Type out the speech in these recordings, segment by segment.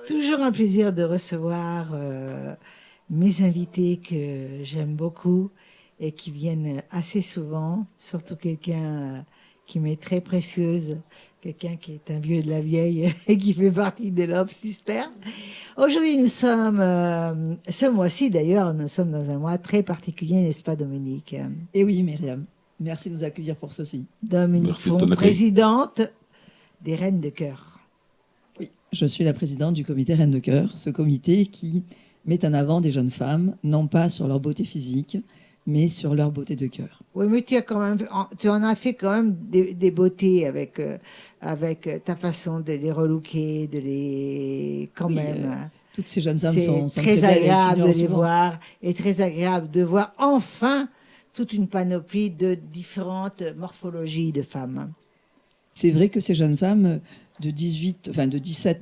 Toujours un plaisir de recevoir mes invités que j'aime beaucoup et qui viennent assez souvent, surtout quelqu'un qui m'est très précieuse, quelqu'un qui est un vieux de la vieille et qui fait partie des Love Sisters. Aujourd'hui, nous sommes, ce mois-ci d'ailleurs, nous sommes dans un mois très particulier, n'est-ce pas Dominique? Et oui, Myriam, merci de nous accueillir pour ceci. Dominique Merci de Font, ton accueil. présidente des Reines de Cœur. Oui, je suis la présidente du comité Reines de Cœur, ce comité qui met en avant des jeunes femmes, non pas sur leur beauté physique, mais sur leur beauté de cœur. Oui, mais tu en as fait quand même des beautés avec ta façon de les relooker, de les, quand Oui, même. Hein. Toutes ces jeunes femmes C'est sont très très belles et agréable de s'ignorent les souvent. voir et très agréable de voir enfin toute une panoplie de différentes morphologies de femmes. C'est vrai que ces jeunes femmes de 17,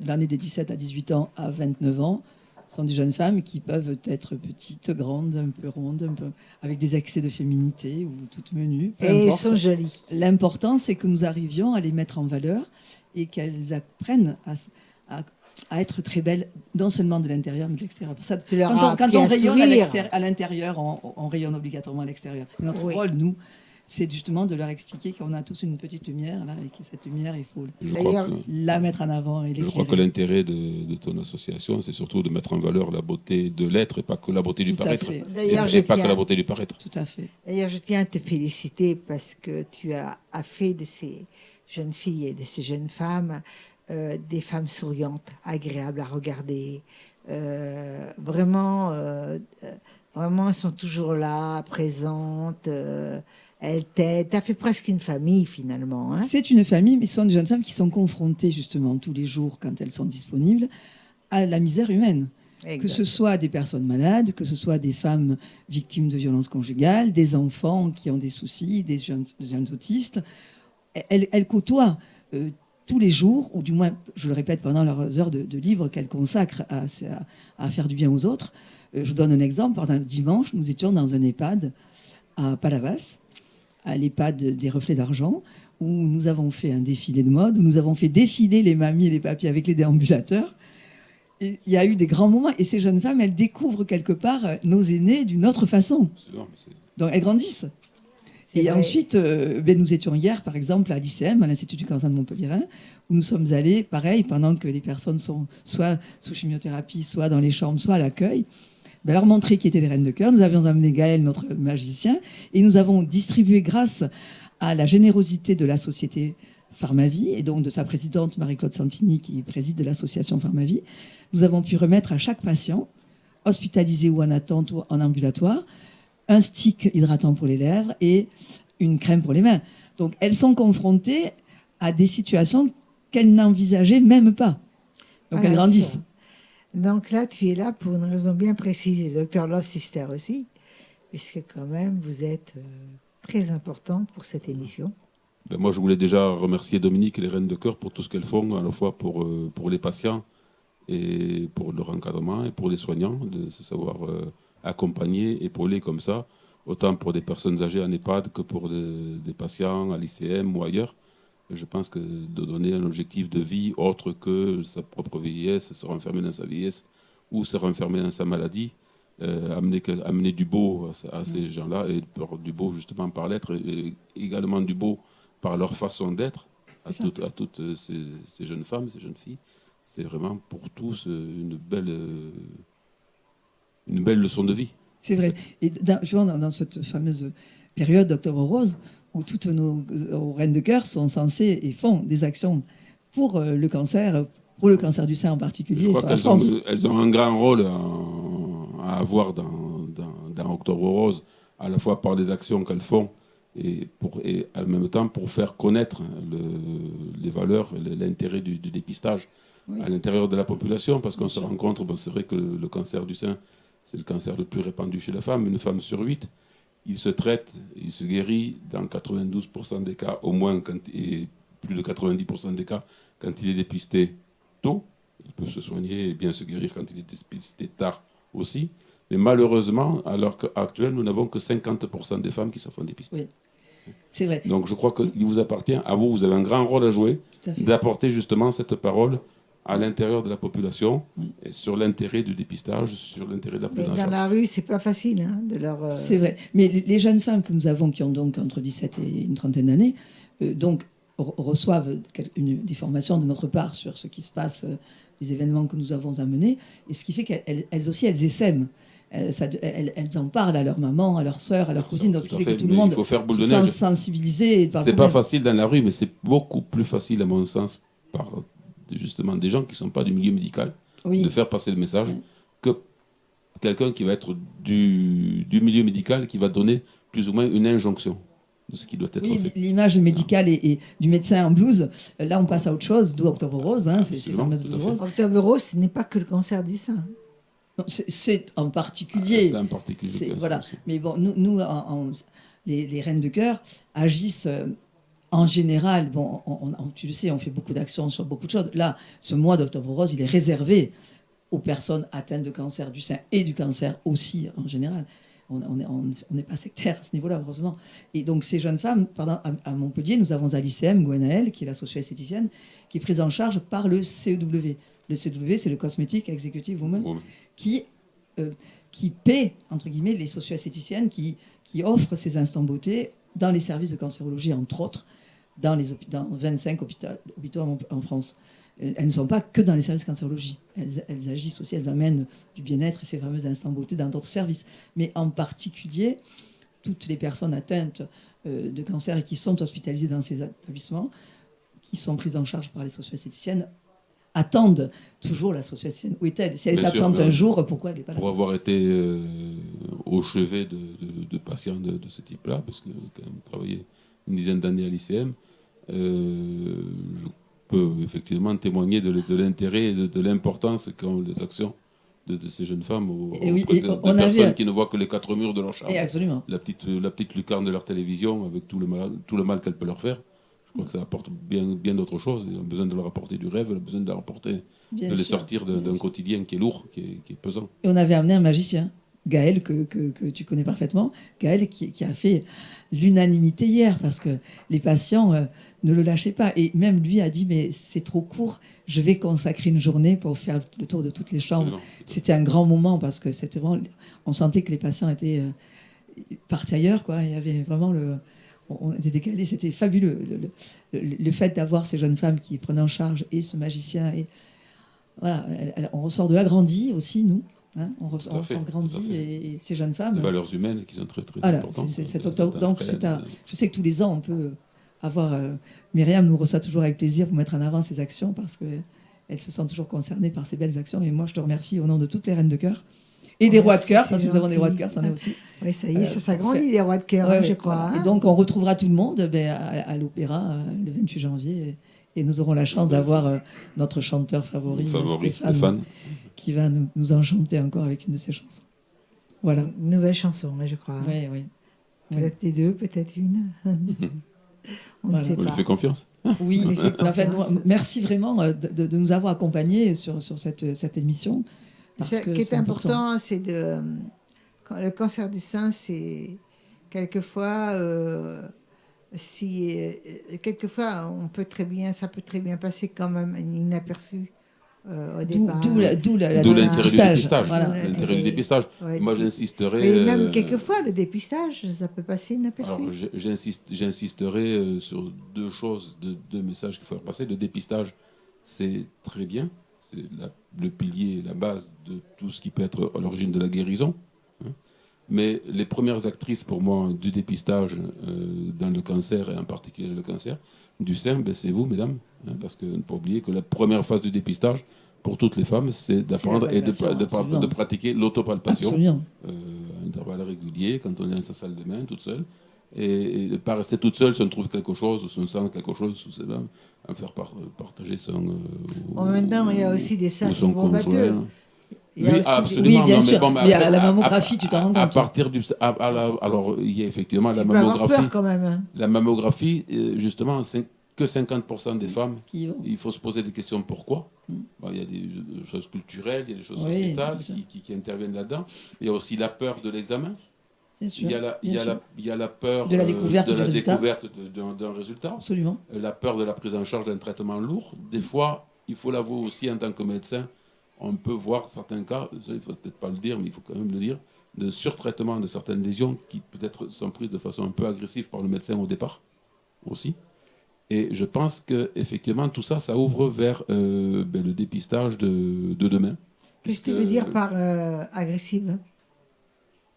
l'année des 17 à 18 ans à 29 ans, sont des jeunes femmes qui peuvent être petites, grandes, un peu rondes, un peu, avec des excès de féminité ou toutes menues. Peu Et elles importe. sont jolies. L'important, c'est que nous arrivions à les mettre en valeur et qu'elles apprennent à être très belles, non seulement de l'intérieur, mais de l'extérieur. Ça, Tu leur as quand appris on à rayonne sourire. à l'intérieur, on rayonne obligatoirement à l'extérieur. Et notre Oui. rôle, nous, c'est justement de leur expliquer qu'on a tous une petite lumière là, et que cette lumière, il faut Je crois D'ailleurs, que, la mettre en avant et je crois que l'éclairer. l'intérêt de ton association, c'est surtout de mettre en valeur la beauté de l'être et pas que la beauté du Tout à paraître. fait. D'ailleurs, Et pas que la beauté du paraître. Tout à fait. D'ailleurs, je tiens à te féliciter parce que tu as fait de ces jeunes filles et de ces jeunes femmes des femmes souriantes, agréables à regarder. Vraiment, elles sont toujours là, présentes. Elles t'aident. Tu as fait presque une famille finalement. Hein. C'est une famille, mais ce sont des jeunes femmes qui sont confrontées justement tous les jours, quand elles sont disponibles, à la misère humaine. Que ce soit des personnes malades, que ce soit des femmes victimes de violences conjugales, des enfants qui ont des soucis, des jeunes autistes. Elles côtoient tous les jours, ou du moins, je le répète, pendant leurs heures de livre qu'elles consacrent à faire du bien aux autres. Je vous donne un exemple. Pendant le dimanche, nous étions dans un EHPAD à Palavas, à l'EHPAD des Reflets d'Argent, où nous avons fait un défilé de mode, où nous avons fait défiler les mamies et les papis avec les déambulateurs. Et il y a eu des grands moments. Et ces jeunes femmes, elles découvrent quelque part nos aînés d'une autre façon. Donc elles grandissent. Et vrai. ensuite, nous étions hier, par exemple, à l'ICM, à l'Institut du cancer de Montpellier, où nous sommes allés, pareil, pendant que les personnes sont soit sous chimiothérapie, soit dans les chambres, soit à l'accueil, leur montrer qui étaient les Reines de Cœur. Nous avions amené Gaël, notre magicien, et nous avons distribué, grâce à la générosité de la société Pharmavie, et donc de sa présidente Marie-Claude Santini, qui préside l'association Pharmavie, nous avons pu remettre à chaque patient, hospitalisé ou en attente ou en ambulatoire, un stick hydratant pour les lèvres et une crème pour les mains. Donc elles sont confrontées à des situations qu'elles n'envisageaient même pas. Donc elles grandissent. Sûr. Donc là, tu es là pour une raison bien précise, et le docteur Love Sister aussi, puisque quand même, vous êtes très important pour cette émission. Ben moi, je voulais déjà remercier Dominique et les Reines de Cœur pour tout ce qu'elles font, à la fois pour les patients et pour leur encadrement et pour les soignants, de se savoir accompagner, épauler comme ça, autant pour des personnes âgées en EHPAD que pour des patients à l'ICM ou ailleurs. Je pense que de donner un objectif de vie autre que sa propre vieillesse, se renfermer dans sa vieillesse ou se renfermer dans sa maladie, amener du beau à ces gens-là, et du beau justement par l'être, et également du beau par leur façon d'être, à toutes ces jeunes femmes, ces jeunes filles. C'est vraiment pour tous une belle leçon de vie. C'est vrai. Et dans cette fameuse période d'Octobre Rose, où toutes nos Reines de Cœur sont censées et font des actions pour le cancer du sein en particulier. Je crois qu'elles ont un grand rôle à avoir dans Octobre Rose, à la fois par des actions qu'elles font et en même temps pour faire connaître les valeurs, l'intérêt du dépistage à l'intérieur de la population, parce qu'on se rend compte, c'est vrai que le cancer du sein, c'est le cancer le plus répandu chez la femme, une femme sur 8. Il se traite, il se guérit dans 92% des cas, au moins, et plus de 90% des cas, quand il est dépisté tôt. Il peut se soigner et bien se guérir quand il est dépisté tard aussi. Mais malheureusement, à l'heure actuelle, nous n'avons que 50% des femmes qui se font dépister. Oui, c'est vrai. Donc je crois qu'il vous appartient, à vous avez un grand rôle à jouer, d'apporter justement cette parole à l'intérieur de la population, et sur l'intérêt du dépistage, sur l'intérêt de la prise en charge. Dans la rue, c'est pas facile de leur... C'est vrai. Mais les jeunes femmes que nous avons, qui ont donc entre 17 et une trentaine d'années, donc reçoivent des formations de notre part sur ce qui se passe, les événements que nous avons amenés, et ce qui fait qu'elles aussi, elles essaiment. Elles en parlent à leur maman, à leur sœur, à leur cousine, donc ce qui fait que tout le monde se sent sensibilisé. C'est pas facile dans la rue, mais c'est beaucoup plus facile, à mon sens, par justement des gens qui ne sont pas du milieu médical, de faire passer le message, que quelqu'un qui va être du milieu médical, qui va donner plus ou moins une injonction de ce qui doit être fait. L'image médicale et du médecin en blouse, là on passe à autre chose, d'où Octobre Rose, c'est la fameuse blouse rose. Octobre Rose, ce n'est pas que le cancer du sein. Non, c'est en particulier. C'est en particulier. Voilà. Mais bon, nous les Reines de Cœur agissent en général. Bon, tu le sais, on fait beaucoup d'actions sur beaucoup de choses. Là, ce mois d'Octobre Rose, il est réservé aux personnes atteintes de cancer du sein et du cancer aussi en général. On n'est pas sectaire à ce niveau-là, heureusement. Et donc, ces jeunes femmes, à Montpellier, nous avons à l'ICM, Gwenaëlle, qui est la socio-esthéticienne, qui est prise en charge par le CEW. Le CEW, c'est le Cosmetic Executive Woman, qui paie, entre guillemets, les socio-esthéticiennes qui offrent ces instants beauté dans les services de cancérologie, entre autres, dans 25 hôpitaux en France. Elles ne sont pas que dans les services de cancérologie. Elles agissent aussi, elles amènent du bien-être et ces fameux instants beauté dans d'autres services. Mais en particulier, toutes les personnes atteintes de cancer et qui sont hospitalisées dans ces établissements, qui sont prises en charge par les socio-esthéticiennes, attendent toujours la socio-esthéticienne. Où est-elle ? Si elle est absente un jour, pourquoi elle n'est pas là ? Pour avoir été au chevet de patients de ce type-là, parce que j'ai quand même travaillé une dizaine d'années à l'ICM, je peux effectivement témoigner de l'intérêt et de l'importance qu'ont les actions de ces jeunes femmes auprès de personnes qui ne voient que les quatre murs de leur chambre, la petite lucarne de leur télévision avec tout le mal qu'elle peut leur faire. Je crois que ça apporte bien d'autres choses. Ils ont besoin de leur apporter du rêve, ils ont besoin de leur apporter, les sortir d'un quotidien qui est lourd, qui est pesant. Et on avait amené un magicien, Gaël, que tu connais parfaitement, Gaël qui a fait l'unanimité hier, parce que les patients ne le lâchaient pas. Et même lui a dit, mais c'est trop court, je vais consacrer une journée pour faire le tour de toutes les chambres. C'était un grand moment, parce que c'était vraiment, on sentait que les patients étaient partis ailleurs, quoi. Il y avait vraiment on était décalés, c'était fabuleux. Le fait d'avoir ces jeunes femmes qui prenaient en charge et ce magicien, et voilà, on ressort de là grandi aussi, nous. Hein, on ressort grandi et ces jeunes femmes. Les valeurs humaines qui sont très importantes. C'est octobre. Donc, je sais que tous les ans, on peut avoir. Myriam nous reçoit toujours avec plaisir pour mettre en avant ses actions parce qu'elle se sent toujours concernée par ces belles actions. Et moi, je te remercie au nom de toutes les Reines de Cœur. Et des rois de cœur, parce que nous avons des rois de cœur, ça en est aussi. Oui, ça y est, ça s'agrandit, les rois de cœur, je crois. Et donc, on retrouvera tout le monde à l'Opéra le 28 janvier. Et nous aurons la chance d'avoir notre chanteur favori Stéphane, qui va nous enchanter encore avec une de ses chansons. Voilà. Une nouvelle chanson, je crois. Oui. Peut-être les deux, peut-être une. On ne sait pas. On lui fait confiance. Oui, merci vraiment de nous avoir accompagnés sur cette émission. Ce qui est important, c'est le cancer du sein, c'est quelquefois, quelquefois ça peut très bien passer quand même inaperçu au départ. D'où l'intérêt du dépistage. Voilà. L'intérêt du dépistage. Ouais. Moi, j'insisterai. Mais même quelquefois, le dépistage, ça peut passer inaperçu. Alors, j'insisterai sur deux choses, deux messages qu'il faut faire passer. Le dépistage, c'est très bien. C'est le pilier, la base de tout ce qui peut être à l'origine de la guérison. Mais les premières actrices, pour moi, du dépistage dans le cancer, et en particulier le cancer du sein, c'est vous, mesdames. Parce que ne pas oublier que la première phase du dépistage, pour toutes les femmes, c'est d'apprendre et de pratiquer l'autopalpation. À intervalles réguliers, quand on est dans sa salle de bain, toute seule. Et de pas rester toute seule si on trouve quelque chose, ou si on sent quelque chose, à faire partager son... maintenant, il y a aussi des sages conjoint. Oui, absolument. Oui, bien sûr. Mais à la mammographie, tu t'en rends compte. À partir alors, il y a effectivement la mammographie. mammographie. Peur quand même, hein. La mammographie, justement, que 50% des femmes, il faut se poser des questions pourquoi. Bon, il y a des choses culturelles, il y a des choses sociétales qui interviennent là-dedans. Il y a aussi la peur de l'examen. Il y a la peur de la découverte d'un résultat. Absolument. La peur de la prise en charge d'un traitement lourd. Des fois, il faut l'avouer aussi en tant que médecin, on peut voir certains cas, il ne faut peut-être pas le dire, mais il faut quand même le dire, de surtraitement de certaines lésions qui peut-être sont prises de façon un peu agressive par le médecin au départ aussi. Et je pense qu'effectivement, tout ça, ça ouvre vers le dépistage de demain. Qu'est-ce que tu veux dire par agressive?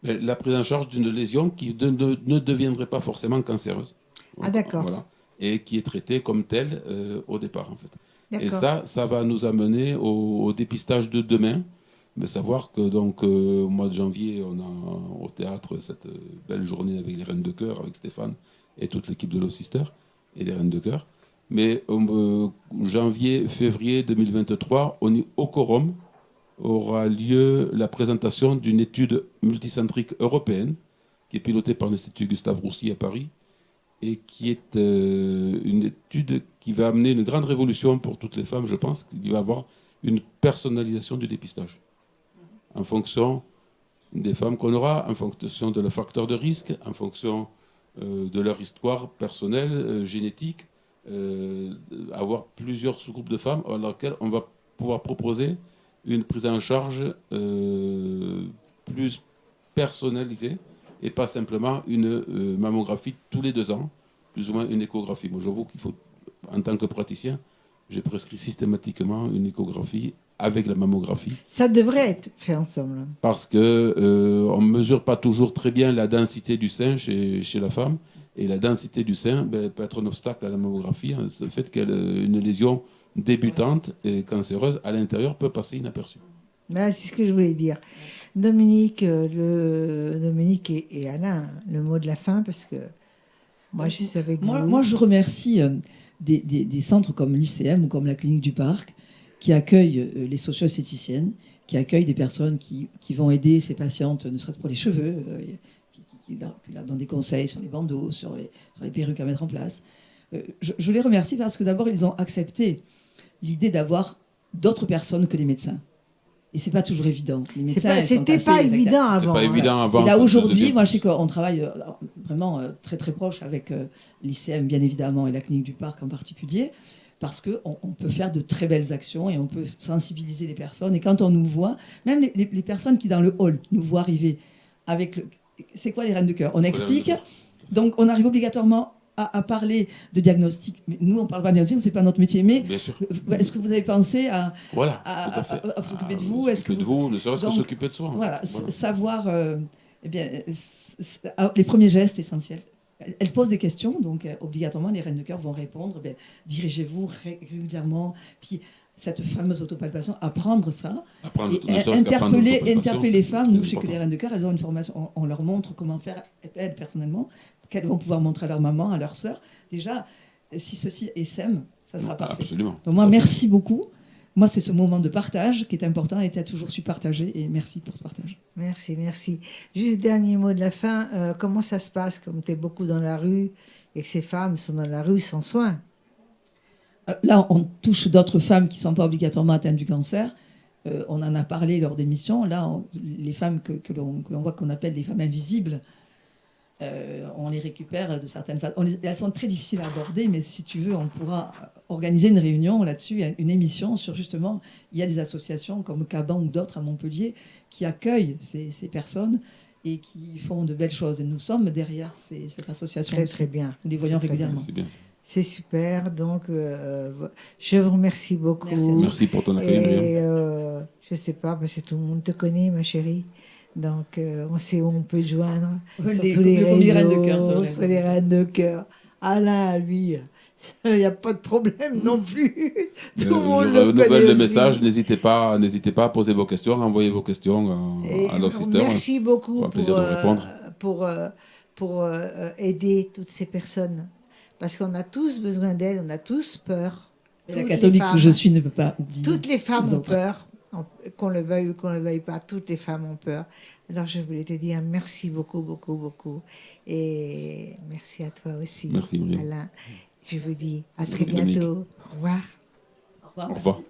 La prise en charge d'une lésion qui ne deviendrait pas forcément cancéreuse. Ah, d'accord. Voilà. Et qui est traitée comme telle au départ, en fait. D'accord. Et ça va nous amener au dépistage de demain. Mais savoir que donc au mois de janvier, on a au théâtre cette belle journée avec les Reines de Cœur, avec Stéphane et toute l'équipe de Love Sister et les Reines de Cœur. Mais janvier, février 2023, au Corum aura lieu la présentation d'une étude multicentrique européenne qui est pilotée par l'Institut Gustave Roussy à Paris et qui est une étude qui va amener une grande révolution pour toutes les femmes, je pense, qui va avoir une personnalisation du dépistage en fonction des femmes qu'on aura, en fonction de leur facteur de risque, en fonction de leur histoire personnelle, génétique, avoir plusieurs sous-groupes de femmes à laquelle on va pouvoir proposer une prise en charge plus personnalisée et pas simplement une mammographie tous les 2 ans, plus ou moins une échographie. Moi, j'avoue qu'il faut, en tant que praticien, j'ai prescrit systématiquement une échographie avec la mammographie. Ça devrait être fait ensemble. Parce qu'on ne mesure pas toujours très bien la densité du sein chez la femme. Et la densité du sein peut être un obstacle à la mammographie. Hein. Le fait qu'une lésion débutante et cancéreuse à l'intérieur peut passer inaperçue. Ben, c'est ce que je voulais dire. Dominique, Dominique et Alain, le mot de la fin, parce que moi, je suis avec vous. Moi, je remercie des centres comme l'ICM ou comme la Clinique du Parc qui accueillent les socio-esthéticiennes, qui accueillent des personnes qui vont aider ces patientes, ne serait-ce pour les cheveux, qui leur donnent des conseils sur les bandeaux, sur les perruques à mettre en place. Je les remercie parce que d'abord, ils ont accepté l'idée d'avoir d'autres personnes que les médecins. Et c'est pas toujours évident. Les médecins, c'était pas évident avant. C'était pas évident avant. Et là aujourd'hui, moi je sais qu'on travaille vraiment très très proche avec l'ICM bien évidemment et la Clinique du Parc en particulier, parce qu'on peut faire de très belles actions et on peut sensibiliser les personnes. Et quand on nous voit, même les personnes qui dans le hall nous voient arriver avec c'est quoi les Reines de Cœur, on explique. Donc on arrive obligatoirement à parler de diagnostic. Mais nous, on ne parle pas de diagnostic, ce n'est pas notre métier. Mais est-ce que vous avez pensé à s'occuper de vous? S'occuper de vous, ne serait-ce que s'occuper de soi. Voilà, savoir les premiers gestes essentiels. Elle pose des questions, donc obligatoirement, les Reines de Cœur vont répondre. Dirigez-vous régulièrement. Puis cette fameuse autopalpation, apprendre ça. Interpeller les femmes. Nous, chez les Reines de Cœur, elles ont une formation. On leur montre comment faire, elles, personnellement, qu'elles vont pouvoir montrer à leur maman, à leur sœur. Déjà, si ceci est SEM, ça sera parfait. Absolument. Donc moi, merci beaucoup. Moi, c'est ce moment de partage qui est important et tu as toujours su partager. Et merci pour ce partage. Merci, merci. Juste dernier mot de la fin. Comment ça se passe, comme tu es beaucoup dans la rue et que ces femmes sont dans la rue sans soins? Là, on touche d'autres femmes qui ne sont pas obligatoirement atteintes du cancer. On en a parlé lors des missions. Là, les femmes que l'on voit, qu'on appelle les femmes invisibles, on les récupère de certaines façons. Elles sont très difficiles à aborder, mais si tu veux, on pourra organiser une réunion là-dessus, une émission sur justement, il y a des associations comme Caban ou d'autres à Montpellier qui accueillent ces personnes et qui font de belles choses. Et nous sommes derrière cette association. Très, très bien. Nous les voyons régulièrement. C'est bien ça. C'est super. Donc, je vous remercie beaucoup. Merci pour ton accueil, Myriam. Je ne sais pas, parce que tout le monde te connaît, ma chérie. Donc, on sait où on peut te joindre. Sur tous les réseaux, sur les Reines de Cœur. Alain, lui, il n'y a pas de problème non plus. Tout le monde je renouvelle le message. N'hésitez pas à poser vos questions, à envoyer vos questions à Love Sister. Merci beaucoup plaisir de répondre. pour aider toutes ces personnes. Parce qu'on a tous besoin d'aide, on a tous peur. La catholique que je suis ne peut pas oublier. Toutes les femmes ont peur. Qu'on le veuille ou qu'on ne le veuille pas, toutes les femmes ont peur. Alors je voulais te dire merci beaucoup, beaucoup, beaucoup. Et merci à toi aussi, merci, Myriam. Alain. Je vous dis à très bientôt. Au revoir. Au revoir.